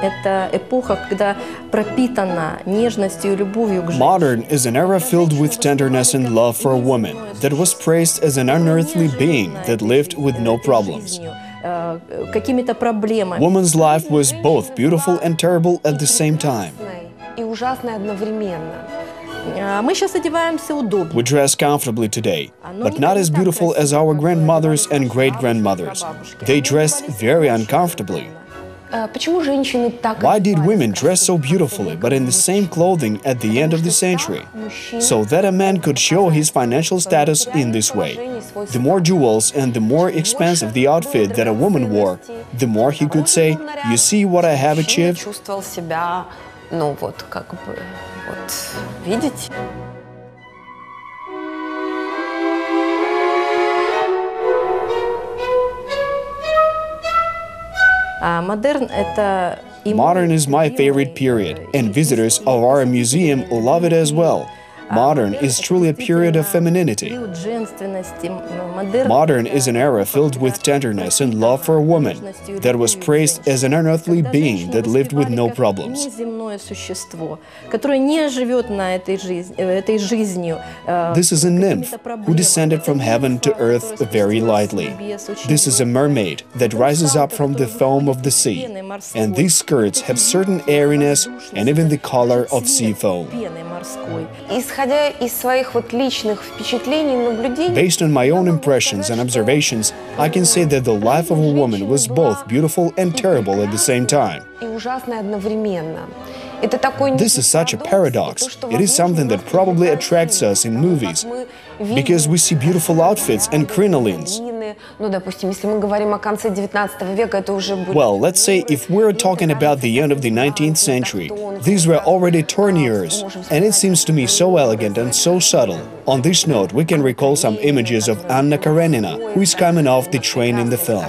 это эпоха, когда пропитана нежностью и любовью к жизни. Modern is an era filled with tenderness and love for a woman that was praised as an unearthly being that lived with no problems. Какими-то проблемами. Woman's life was both beautiful and terrible at the same time. И ужасной одновременно. Мы сейчас одеваемся удобно. We dress comfortably today, but not as beautiful as our grandmothers and great-grandmothers. They dressed very uncomfortably. Почему женщины так Why did women dress so beautifully, but in the same clothing at the end of the century? So that a man could show his financial status in this way. The more jewels and the more expensive the outfit that a woman wore, the more he could say, "You see what I have achieved?" чувствовал себя, ну вот как бы, вот видите? Модерн — это... Modern is my favorite period, and visitors of our museum love it as well. Modern is truly a period of femininity. Modern is an era filled with tenderness and love for a woman that was praised as an unearthly being that lived with no problems. This is a nymph who descended from heaven to earth very lightly. This is a mermaid that rises up from the foam of the sea, and these skirts have certain airiness and even the color of sea foam. Исходя из своих вот личных впечатлений, наблюдений. Based on my own impressions and observations, I can say that the life of a woman was both beautiful and terrible at the same time. И ужасной одновременно. This is such a paradox. It is something that probably attracts us in movies, because we see beautiful outfits and crinolines. Well, let's say if we're talking about the end of the 19th century, these were already tournures, and it seems to me so elegant and so subtle. On this note, we can recall some images of Anna Karenina, who is coming off the train in the film.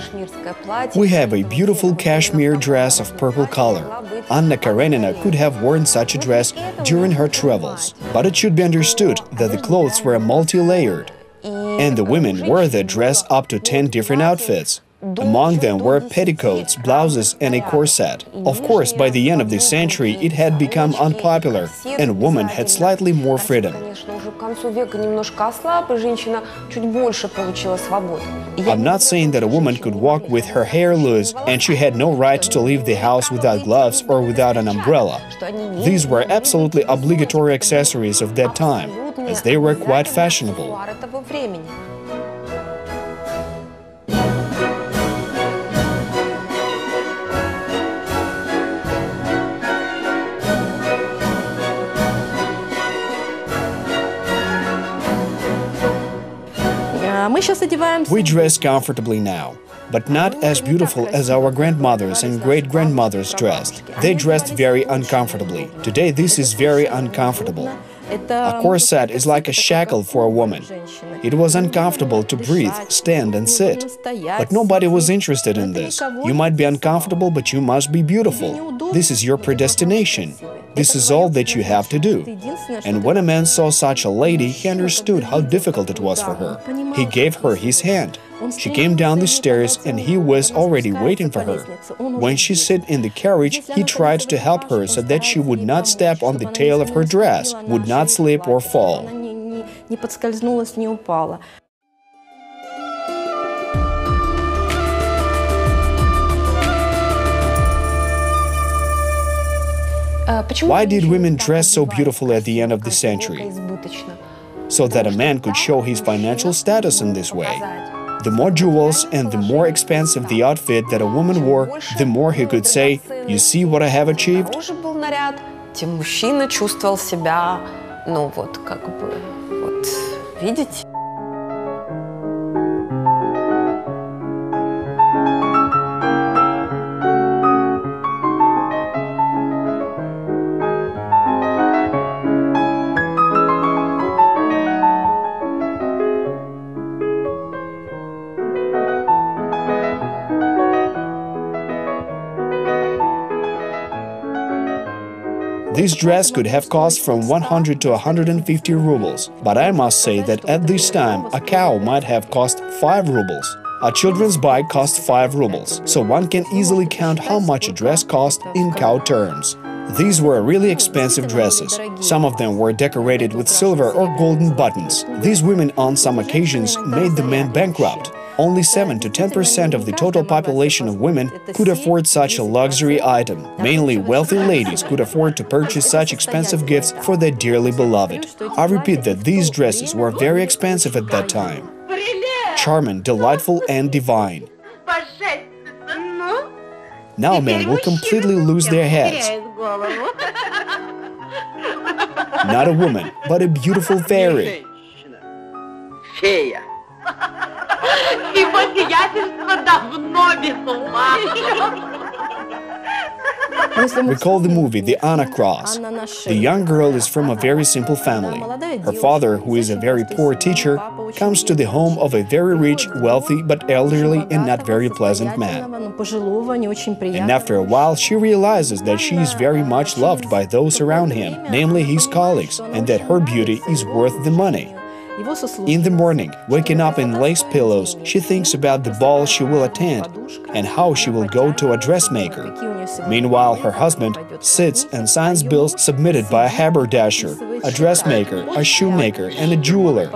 We have a beautiful cashmere dress of purple color. Anna Karenina could have worn such a dress during her travels, but it should be understood that the clothes were multi-layered, and the women wore their dress up to 10 different outfits. Among them were petticoats, blouses, and a corset. Of course, by the end of the century, it had become unpopular, and women had slightly more freedom. I'm not saying that a woman could walk with her hair loose, and she had no right to leave the house without gloves or without an umbrella. These were absolutely obligatory accessories of that time, as they were quite fashionable. We dress comfortably now, but not as beautiful as our grandmothers and great-grandmothers dressed. They dressed very uncomfortably. Today this is very uncomfortable. A corset is like a shackle for a woman. It was uncomfortable to breathe, stand and sit. But nobody was interested in this. You might be uncomfortable, but you must be beautiful. This is your predestination. This is all that you have to do. And when a man saw such a lady, he understood how difficult it was for her. He gave her his hand. She came down the stairs and he was already waiting for her. When she sat in the carriage, he tried to help her so that she would not step on the tail of her dress, would not slip or fall. Why did women dress so beautifully at the end of the century? So that a man could show his financial status in this way. The more jewels and the more expensive the outfit that a woman wore, the more he could say, "You see what I have achieved?" Тем мужчина чувствовал себя, ну вот как бы, вот видите? This dress could have cost from 100 to 150 rubles, but I must say that at this time a cow might have cost 5 rubles. A children's bike cost 5 rubles, so one can easily count how much a dress cost in cow terms. These were really expensive dresses. Some of them were decorated with silver or golden buttons. These women on some occasions made the men bankrupt. Only 7 to 10% of the total population of women could afford such a luxury item. Mainly wealthy ladies could afford to purchase such expensive gifts for their dearly beloved. I repeat that these dresses were very expensive at that time. Charming, delightful and divine. Now men will completely lose their heads. Not a woman, but a beautiful fairy. We call the movie the Anna Cross. The young girl is from a very simple family. Her father, who is a very poor teacher, comes to the home of a very rich, wealthy, but elderly and not very pleasant man. And after a while, she realizes that she is very much loved by those around him, namely his colleagues, and that her beauty is worth the money. In the morning, waking up in lace pillows, she thinks about the ball she will attend and how she will go to a dressmaker. Meanwhile, her husband sits and signs bills submitted by a haberdasher, a dressmaker, a shoemaker, and a jeweler.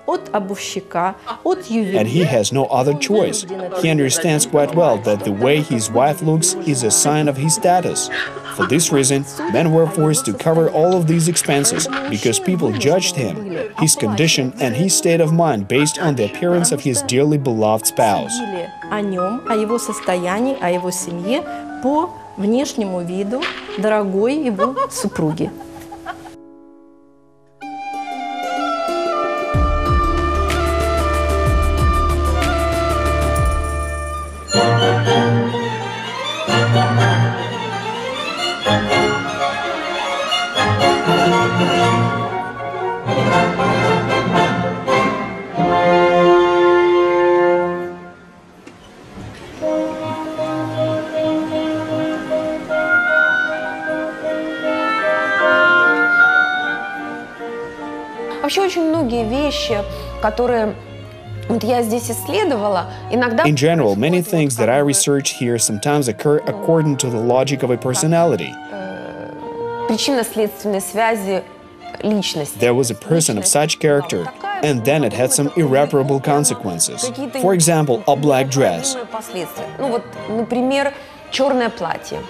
And he has no other choice. He understands quite well that the way his wife looks is a sign of his status. For this reason, men were forced to cover all of these expenses because people judged him, his condition and his state of mind based on the appearance of his dearly beloved spouse. О нем, о его состоянии, о его семье по внешнему виду дорогой его супруги. Вообще очень многие вещи, которые я здесь исследовала, иногда... In general, many things that I research here sometimes occur according to the logic of a personality. Причинно-следственные связи личности. There was a person of such character, and then it had some irreparable consequences. For example, a black dress. Ну вот, например, черное платье.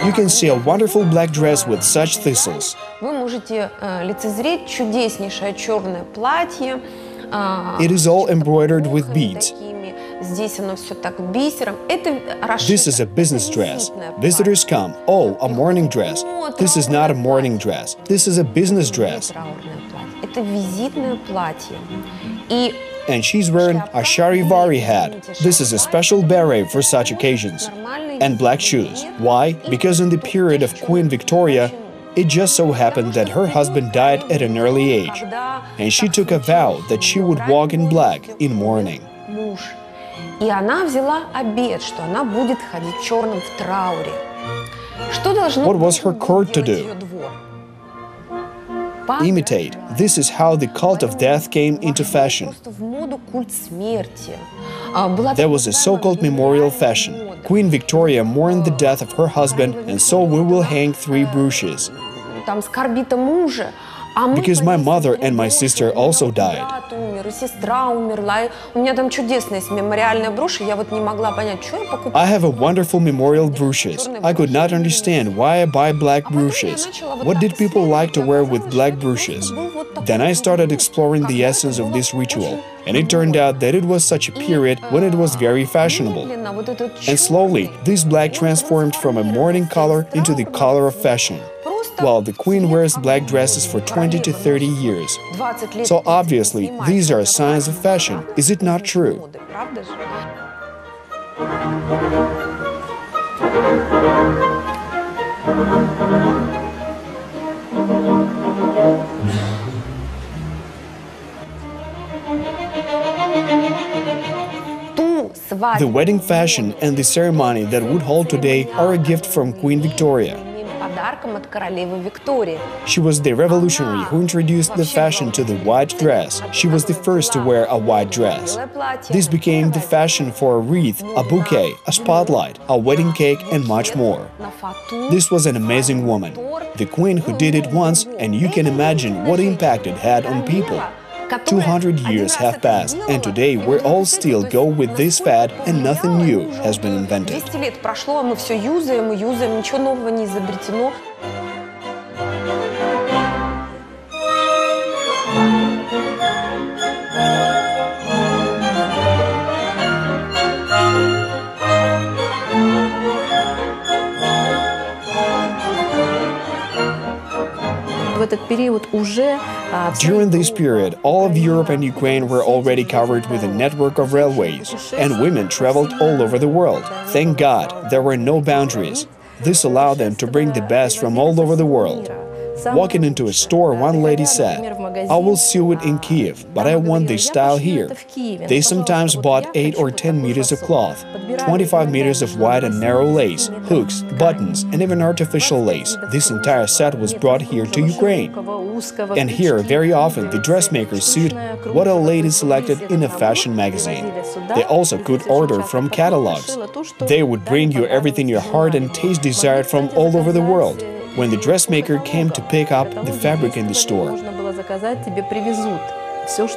You can see a wonderful black dress with such thistles. Вы можете лицезреть чудеснейшее черное платье. It is all embroidered with beads. Здесь оно все так бисером. Это This is a business dress. Visitors come. Oh, a morning dress. This is not a morning dress. This is a business dress. Это визитное платье. And she's wearing a charivari hat. This is a special beret for such occasions. And black shoes. Why? Because in the period of Queen Victoria, it just so happened that her husband died at an early age. And she took a vow that she would walk in black in mourning. И она взяла обет, что она будет ходить черным в трауре. Что должно What was her court to do? Imitate. This is how the cult of death came into fashion. There was a so-called memorial fashion. Queen Victoria mourned the death of her husband, and so we will hang 3 brooches. Because my mother and my sister also died. I have a wonderful memorial brooches. I could not understand why I buy black brooches. What did people like to wear with black brooches? Then I started exploring the essence of this ritual, and it turned out that it was such a period when it was very fashionable. And slowly, this black transformed from a mourning color into the color of fashion. Well, the queen wears black dresses for 20 to 30 years. So obviously, these are signs of fashion. Is it not true? The wedding fashion and the ceremony that would hold today are a gift from Queen Victoria. подарком от королевы Виктории. She was the revolutionary who introduced the fashion to the white dress. She was the first to wear a white dress. This became the fashion for a wreath, a bouquet, a spotlight, a wedding cake, and much more. This was an amazing woman, the queen who did it once, and you can imagine what impact it had on people. 200 years have passed, and today we all still go with this fad, and nothing new has been invented. 200 лет прошло, а мы все юзаем, ничего нового не изобретено. During this period, all of Europe and Ukraine were already covered with a network of railways, and women traveled all over the world. Thank God, there were no boundaries. This allowed them to bring the best from all over the world. Walking into a store, one lady said, "I will sew it in Kiev, but I want this style here." They sometimes bought 8 or 10 meters of cloth, 25 meters of wide and narrow lace, hooks, buttons, and even artificial lace. This entire set was brought here to Ukraine. And here, very often, the dressmakers sewed what a lady selected in a fashion magazine. They also could order from catalogs. They would bring you everything your heart and taste desired from all over the world. When the dressmaker came to pick up the fabric in the store.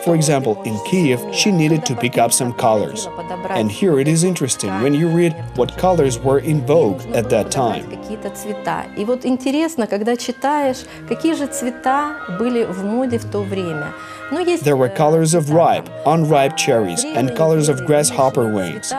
For example, in Kiev, she needed to pick up some colors. And here it is interesting when you read what colors were in vogue at that time. И вот интересно, когда читаешь, какие же цвета были в моде в то время. There were colors of ripe, unripe cherries, and colors of grasshopper wings.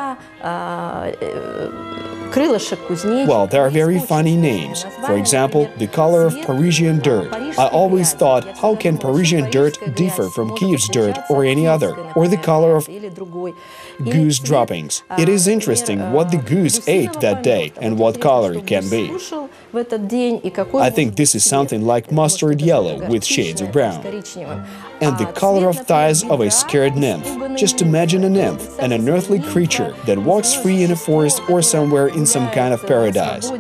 Well, there are very funny names. For example, the color of Parisian dirt. I always thought, how can Parisian dirt differ from Kiev's dirt or any other? Or the color of goose droppings. It is interesting what the goose ate that day and what color it can be. I think this is something like mustard yellow with shades of brown. And the color of thighs of a scared nymph. Just imagine a nymph, an unearthly creature that walks free in a forest or somewhere in some kind of paradise.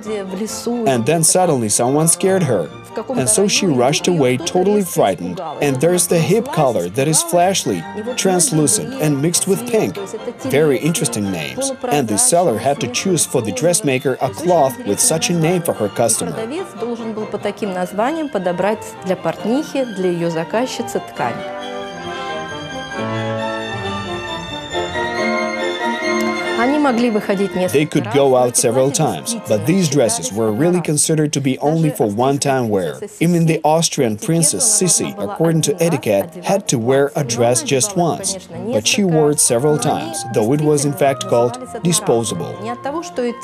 And then suddenly someone scared her. And so she rushed away totally frightened. And there's the hip color that is flashly, translucent and mixed with pink. Very interesting names. And the seller had to choose for the dressmaker a cloth with such a name for her customer. Продавец должен был по таким названиям подобрать для портнихи, для ее заказчицы ткань. They could go out several times, but these dresses were really considered to be only for one-time wear. Even the Austrian princess Sissi, according to etiquette, had to wear a dress just once, but she wore it several times, though it was in fact called disposable.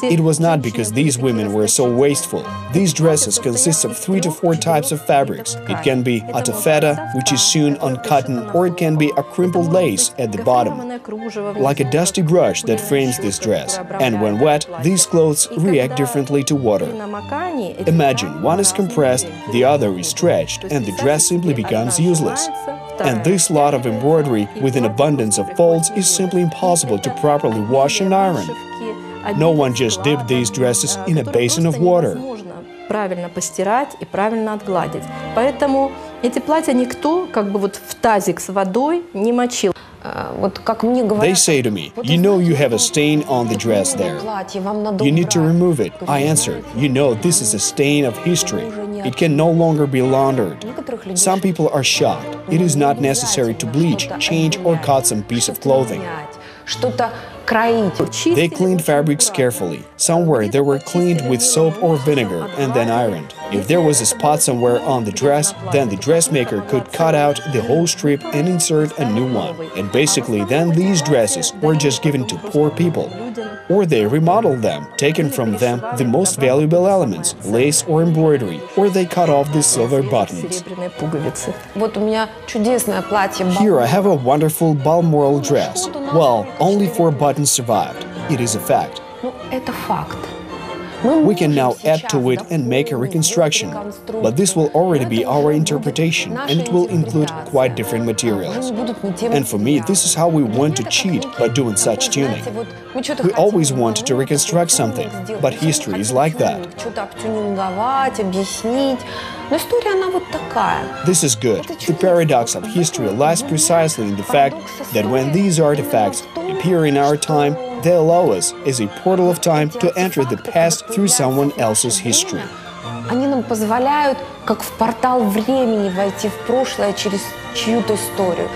It was not because these women were so wasteful. These dresses consist of 3 to 4 types of fabrics. It can be a taffeta, which is sewn on cotton, or it can be a crimpled lace at the bottom, like a dusty brush that frames this dress, and when wet, these clothes react differently to water. Imagine one is compressed, the other is stretched, and the dress simply becomes useless. And this lot of embroidery with an abundance of folds is simply impossible to properly wash and iron. No one just dipped these dresses in a basin of water. Правильно постирать и правильно отгладить. Поэтому эти платья никто как бы вот в тазик с водой не мочил. They say to me, "You know you have a stain on the dress there. You need to remove it." I answer, "You know this is a stain of history. It can no longer be laundered." Some people are shocked. It is not necessary to bleach, change or cut some piece of clothing. They cleaned fabrics carefully. Somewhere they were cleaned with soap or vinegar and then ironed. If there was a spot somewhere on the dress, then the dressmaker could cut out the whole strip and insert a new one. And basically then these dresses were just given to poor people. Or they remodeled them, taken from them the most valuable elements, lace or embroidery, or they cut off the silver buttons. Here I have a wonderful Balmoral dress. Well, only 4 buttons survived. It is a fact. We can now add to it and make a reconstruction, but this will already be our interpretation, and it will include quite different materials. And for me, this is how we want to cheat by doing such tuning. We always want to reconstruct something, but history is like that. This is good. The paradox of history lies precisely in the fact that when these artifacts appear in our time, they allow us, as a portal of time, to enter the past through someone else's history. Они нам позволяют, как в портал времени, войти в прошлое через чью-то историю.